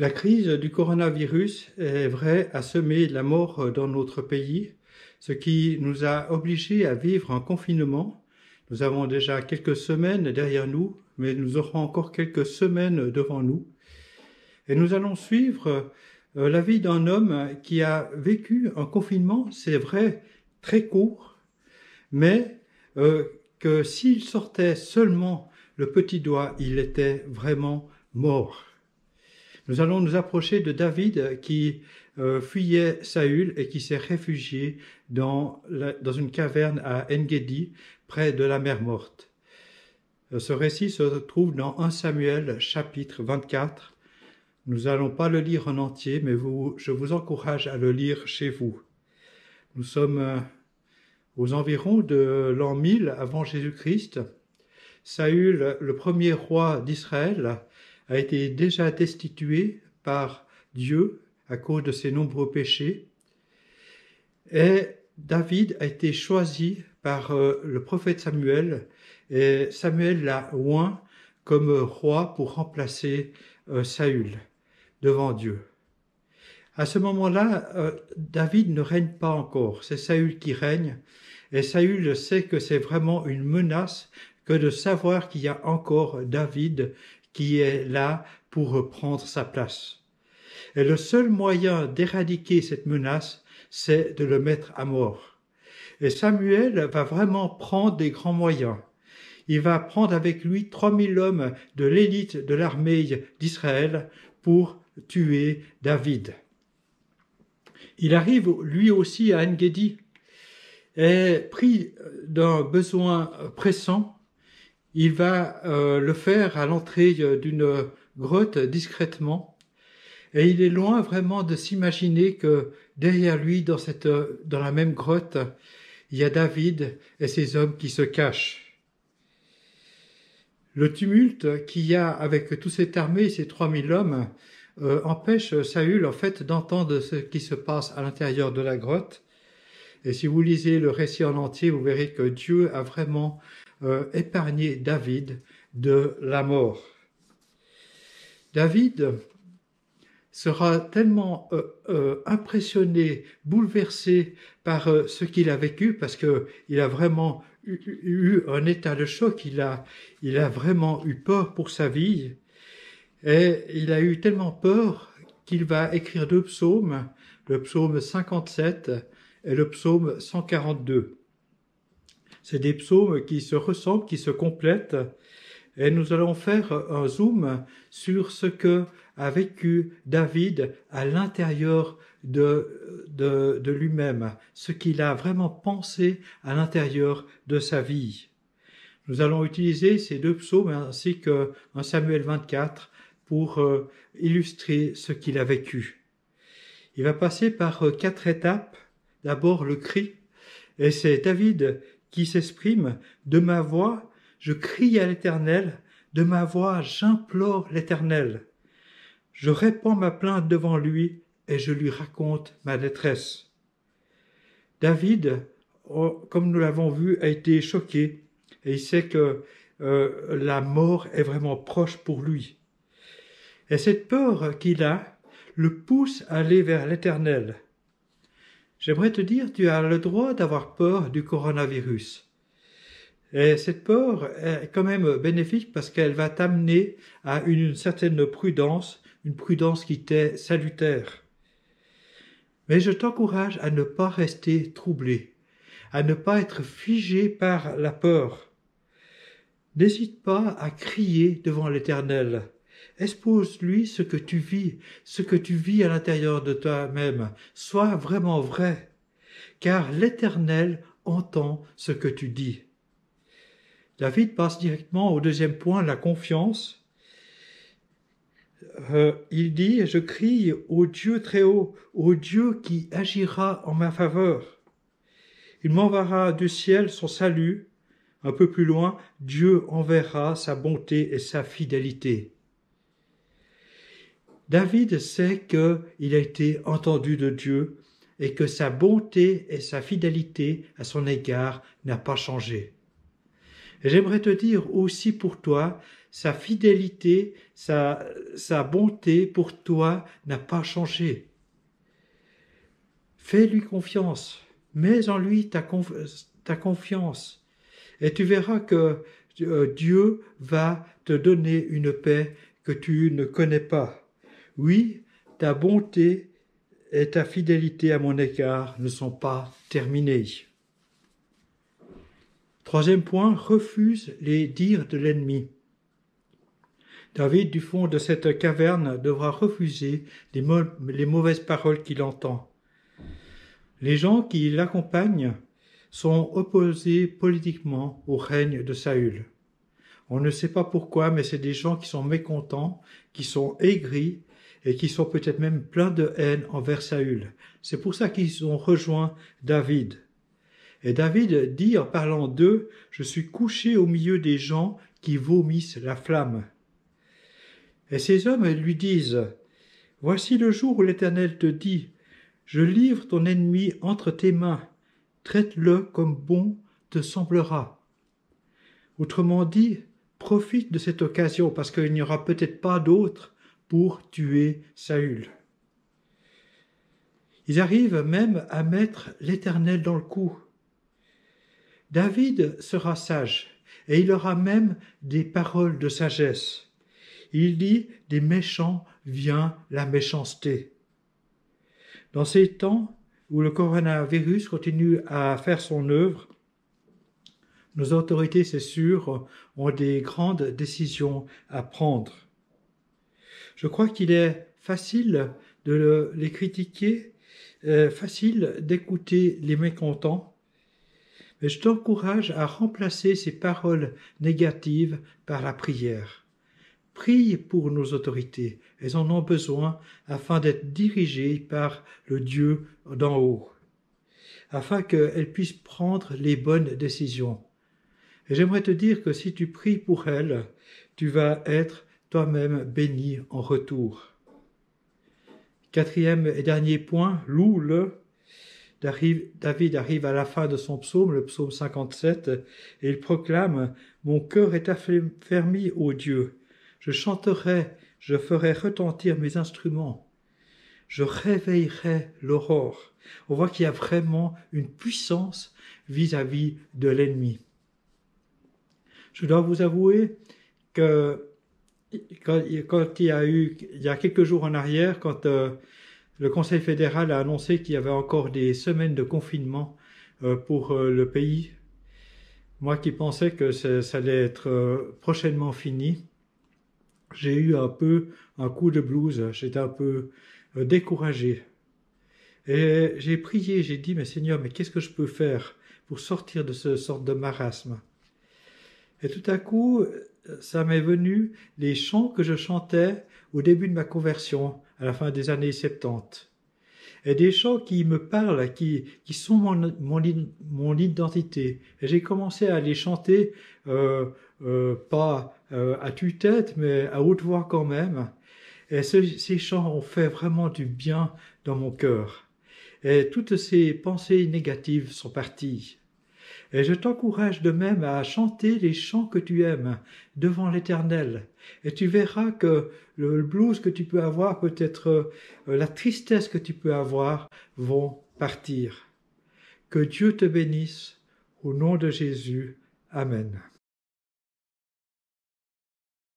La crise du coronavirus est vrai a semé la mort dans notre pays, ce qui nous a obligés à vivre un confinement. Nous avons déjà quelques semaines derrière nous, mais nous aurons encore quelques semaines devant nous. Et nous allons suivre la vie d'un homme qui a vécu un confinement, c'est vrai, très court, mais que s'il sortait seulement le petit doigt, il était vraiment mort. Nous allons nous approcher de David qui fuyait Saül et qui s'est réfugié dans une caverne à En-Gedi, près de la mer Morte. Ce récit se trouve dans 1 Samuel, chapitre 24. Nous n'allons pas le lire en entier, mais je vous encourage à le lire chez vous. Nous sommes aux environs de l'an 1000 avant Jésus-Christ. Saül, le premier roi d'Israël, a été déjà destitué par Dieu à cause de ses nombreux péchés. Et David a été choisi par le prophète Samuel, et Samuel l'a oint comme roi pour remplacer Saül devant Dieu. À ce moment-là, David ne règne pas encore, c'est Saül qui règne, et Saül sait que c'est vraiment une menace que de savoir qu'il y a encore David qui est là pour prendre sa place. Et le seul moyen d'éradiquer cette menace, c'est de le mettre à mort. Et Samuel va vraiment prendre des grands moyens. Il va prendre avec lui 3000 hommes de l'élite de l'armée d'Israël pour tuer David. Il arrive lui aussi à En-Gedi et pris d'un besoin pressant, il va le faire à l'entrée d'une grotte discrètement, et il est loin vraiment de s'imaginer que derrière lui, dans la même grotte, il y a David et ses hommes qui se cachent. Le tumulte qu'il y a avec toute cette armée, ces 3000 hommes, empêche Saül en fait d'entendre ce qui se passe à l'intérieur de la grotte. Et si vous lisez le récit en entier, vous verrez que Dieu a vraiment épargné David de la mort. David sera tellement impressionné, bouleversé par ce qu'il a vécu, parce qu'il a vraiment eu un état de choc, il a vraiment eu peur pour sa vie, et il a eu tellement peur qu'il va écrire 2 psaumes, le psaume 57 et le psaume 142. C'est des psaumes qui se ressemblent, qui se complètent, et nous allons faire un zoom sur ce que a vécu David à l'intérieur de lui-même, ce qu'il a vraiment pensé à l'intérieur de sa vie. Nous allons utiliser ces 2 psaumes ainsi que 1 Samuel 24 pour illustrer ce qu'il a vécu. Il va passer par 4 étapes. D'abord le cri, et c'est David qui s'exprime « De ma voix, je crie à l'Éternel, de ma voix, j'implore l'Éternel. Je répands ma plainte devant lui et je lui raconte ma détresse. » David, comme nous l'avons vu, a été choqué et il sait que la mort est vraiment proche pour lui. Et cette peur qu'il a le pousse à aller vers l'Éternel. J'aimerais te dire, tu as le droit d'avoir peur du coronavirus. Et cette peur est quand même bénéfique parce qu'elle va t'amener à une certaine prudence, une prudence qui t'est salutaire. Mais je t'encourage à ne pas rester troublé, à ne pas être figé par la peur. N'hésite pas à crier devant l'Éternel. Expose-lui ce que tu vis à l'intérieur de toi-même. Sois vraiment vrai, car l'Éternel entend ce que tu dis. David passe directement au 2e point, la confiance. Il dit « Je crie au Dieu très haut, au Dieu qui agira en ma faveur. Il m'enverra du ciel son salut. » Un peu plus loin, « Dieu enverra sa bonté et sa fidélité. » David sait qu'il a été entendu de Dieu et que sa bonté et sa fidélité à son égard n'a pas changé. Et j'aimerais te dire aussi pour toi, sa fidélité, sa bonté pour toi n'a pas changé. Fais-lui confiance, mets en lui ta confiance, et tu verras que Dieu va te donner une paix que tu ne connais pas. Oui, ta bonté et ta fidélité à mon égard ne sont pas terminées. Troisième point, refuse les dires de l'ennemi. David, du fond de cette caverne, devra refuser les mauvaises paroles qu'il entend. Les gens qui l'accompagnent sont opposés politiquement au règne de Saül. On ne sait pas pourquoi, mais c'est des gens qui sont mécontents, qui sont aigris et qui sont peut-être même pleins de haine envers Saül. C'est pour ça qu'ils ont rejoint David. Et David dit en parlant d'eux, « Je suis couché au milieu des gens qui vomissent la flamme. » Et ces hommes lui disent, « Voici le jour où l'Éternel te dit, « Je livre ton ennemi entre tes mains, traite-le comme bon te semblera. » Autrement dit, profite de cette occasion parce qu'il n'y aura peut-être pas d'autre pour tuer Saül. Ils arrivent même à mettre l'Éternel dans le coup. David sera sage et il aura même des paroles de sagesse. Il dit « Des méchants vient la méchanceté ». Dans ces temps où le coronavirus continue à faire son œuvre, nos autorités, c'est sûr, ont des grandes décisions à prendre. Je crois qu'il est facile de les critiquer, facile d'écouter les mécontents, mais je t'encourage à remplacer ces paroles négatives par la prière. Prie pour nos autorités, elles en ont besoin afin d'être dirigées par le Dieu d'en haut, afin qu'elles puissent prendre les bonnes décisions. Et j'aimerais te dire que si tu pries pour elles, tu vas être toi-même béni en retour. Quatrième et dernier point, loue-le. David arrive à la fin de son psaume, le psaume 57, et il proclame « Mon cœur est affermi ô Dieu. Je chanterai, je ferai retentir mes instruments. Je réveillerai l'aurore. » On voit qu'il y a vraiment une puissance vis-à-vis de l'ennemi. Je dois vous avouer que quand il y a quelques jours en arrière, quand le Conseil fédéral a annoncé qu'il y avait encore des semaines de confinement pour le pays, moi qui pensais que ça allait être prochainement fini, j'ai eu un peu un coup de blues, j'étais un peu découragé. Et j'ai prié, j'ai dit, mais Seigneur, mais qu'est-ce que je peux faire pour sortir de ce sorte de marasme? Et tout à coup, ça m'est venu les chants que je chantais au début de ma conversion, à la fin des années 70. Et des chants qui me parlent, qui sont mon identité. Et j'ai commencé à les chanter, pas à tue-tête, mais à haute voix quand même. Et ces chants ont fait vraiment du bien dans mon cœur. Et toutes ces pensées négatives sont parties. Et je t'encourage de même à chanter les chants que tu aimes devant l'Éternel. Et tu verras que le blues que tu peux avoir, peut-être la tristesse que tu peux avoir, vont partir. Que Dieu te bénisse. Au nom de Jésus. Amen.